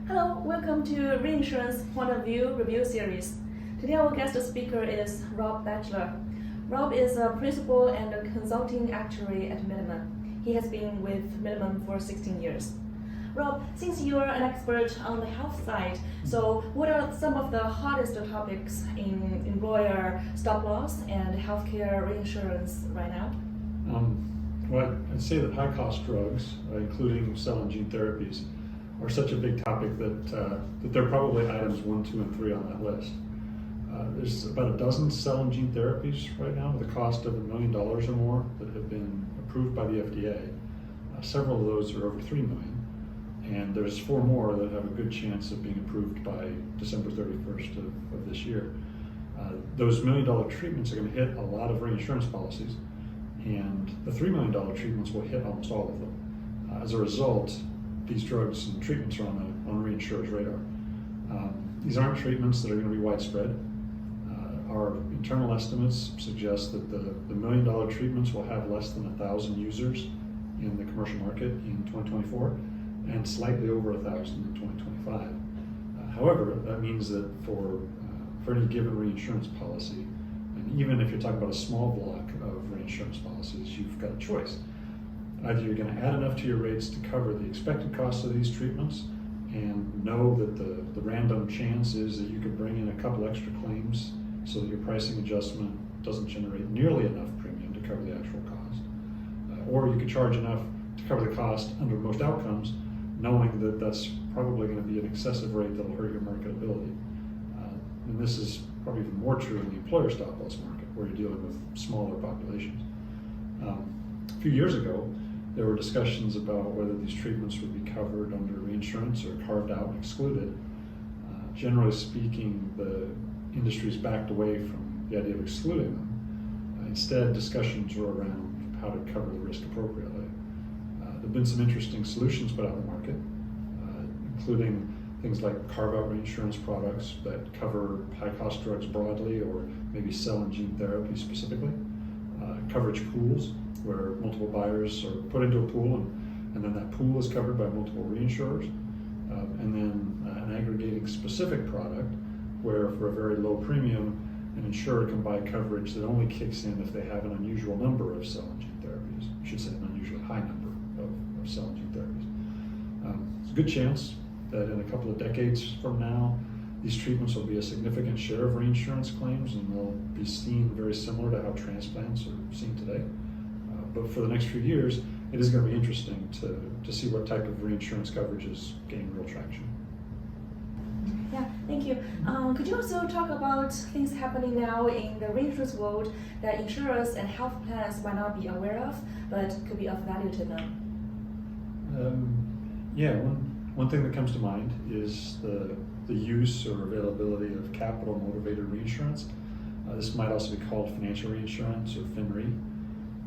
Hello, welcome to Reinsurance Point of View review series. Today our guest speaker is Rob Bachler. Rob is a principal and a consulting actuary at Milliman. He has been with Milliman for 16 years. Rob, since you are an expert on the health side, so what are some of the hottest topics in employer stop loss and healthcare reinsurance right now? Well, I'd say that high-cost drugs, including cell and gene therapies, are such a big topic that they're probably items 1, 2, and 3 on that list. There's about a dozen cell and gene therapies right now with a cost of $1 million or more that have been approved by the FDA. Several of those are over $3 million, and there's 4 more that have a good chance of being approved by December 31st of this year. Those $1 million treatments are going to hit a lot of reinsurance policies, and the $3 million treatments will hit almost all of them. As a result, these drugs and treatments are on reinsurers' radar. These aren't treatments that are going to be widespread. Our internal estimates suggest that the $1 million treatments will have less than 1,000 users in the commercial market in 2024 and slightly over 1,000 in 2025. However, that means that for any given reinsurance policy, and even if you're talking about a small block of reinsurance policies, you've got a choice. Either you're going to add enough to your rates to cover the expected costs of these treatments and know that the random chance is that you could bring in a couple extra claims so that your pricing adjustment doesn't generate nearly enough premium to cover the actual cost. Or you could charge enough to cover the cost under most outcomes, knowing that that's probably going to be an excessive rate that'll hurt your marketability. And this is probably even more true in the employer stop loss market, where you're dealing with smaller populations. A few years ago, there were discussions about whether these treatments would be covered under reinsurance or carved out and excluded. Generally speaking, the industry's backed away from the idea of excluding them. Instead, discussions were around how to cover the risk appropriately. There have been some interesting solutions put out in the market, including things like carve-out reinsurance products that cover high-cost drugs broadly, or maybe cell and gene therapy specifically. Coverage pools, where multiple buyers are put into a pool, and then that pool is covered by multiple reinsurers. And then an aggregating specific product, where for a very low premium, an insurer can buy coverage that only kicks in if they have an unusual number of cell and gene therapies. I should say an unusually high number of cell and gene therapies. It's a good chance that in a couple of decades from now, these treatments will be a significant share of reinsurance claims, and they'll be seen very similar to how transplants are seen today. But for the next few years, it is going to be interesting to see what type of reinsurance coverages gain real traction. Yeah, thank you. Could you also talk about things happening now in the reinsurance world that insurers and health plans might not be aware of, but could be of value to them? One thing that comes to mind is the use or availability of capital motivated reinsurance. This might also be called financial reinsurance or FinRe.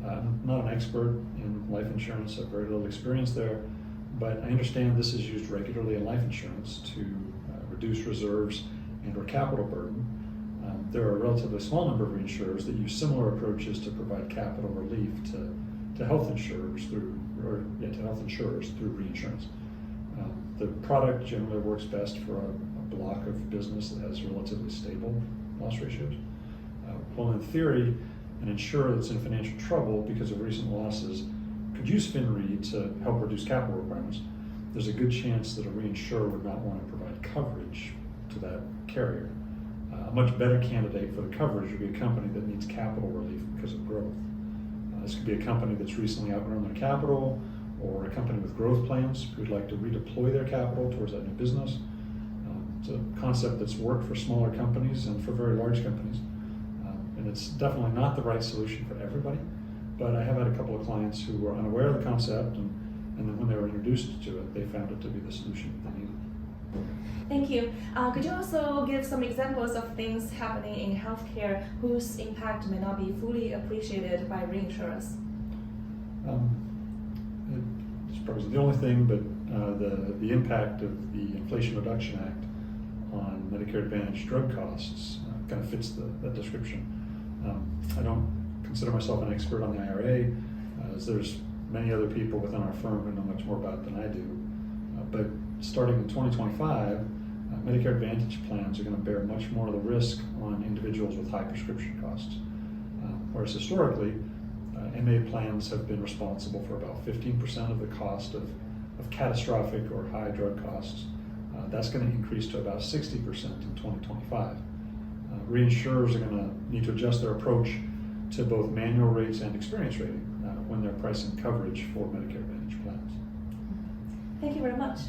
I'm not an expert in life insurance, I have very little experience there, but I understand this is used regularly in life insurance to reduce reserves and or capital burden. There are a relatively small number of reinsurers that use similar approaches to provide capital relief to health insurers through reinsurance. The product generally works best for a block of business that has relatively stable loss ratios. Well, in theory, an insurer that's in financial trouble because of recent losses could use FinRe to help reduce capital requirements. There's a good chance that a reinsurer would not want to provide coverage to that carrier. A much better candidate for the coverage would be a company that needs capital relief because of growth. This could be a company that's recently outgrown their capital, or a company with growth plans who'd like to redeploy their capital towards that new business. It's a concept that's worked for smaller companies and for very large companies. And it's definitely not the right solution for everybody, but I have had a couple of clients who were unaware of the concept, and then when they were introduced to it, they found it to be the solution that they needed. Thank you. Could you also give some examples of things happening in healthcare whose impact may not be fully appreciated by reinsurers? It's probably the only thing, but the impact of the Inflation Reduction Act on Medicare Advantage drug costs kind of fits that description. I don't consider myself an expert on the IRA, as there's many other people within our firm who know much more about it than I do. But starting in 2025, Medicare Advantage plans are going to bear much more of the risk on individuals with high prescription costs. Whereas historically, MA plans have been responsible for about 15% of the cost of catastrophic or high drug costs. That's going to increase to about 60% in 2025. Reinsurers are going to need to adjust their approach to both manual rates and experience rating when they're pricing coverage for Medicare Advantage plans. Thank you very much.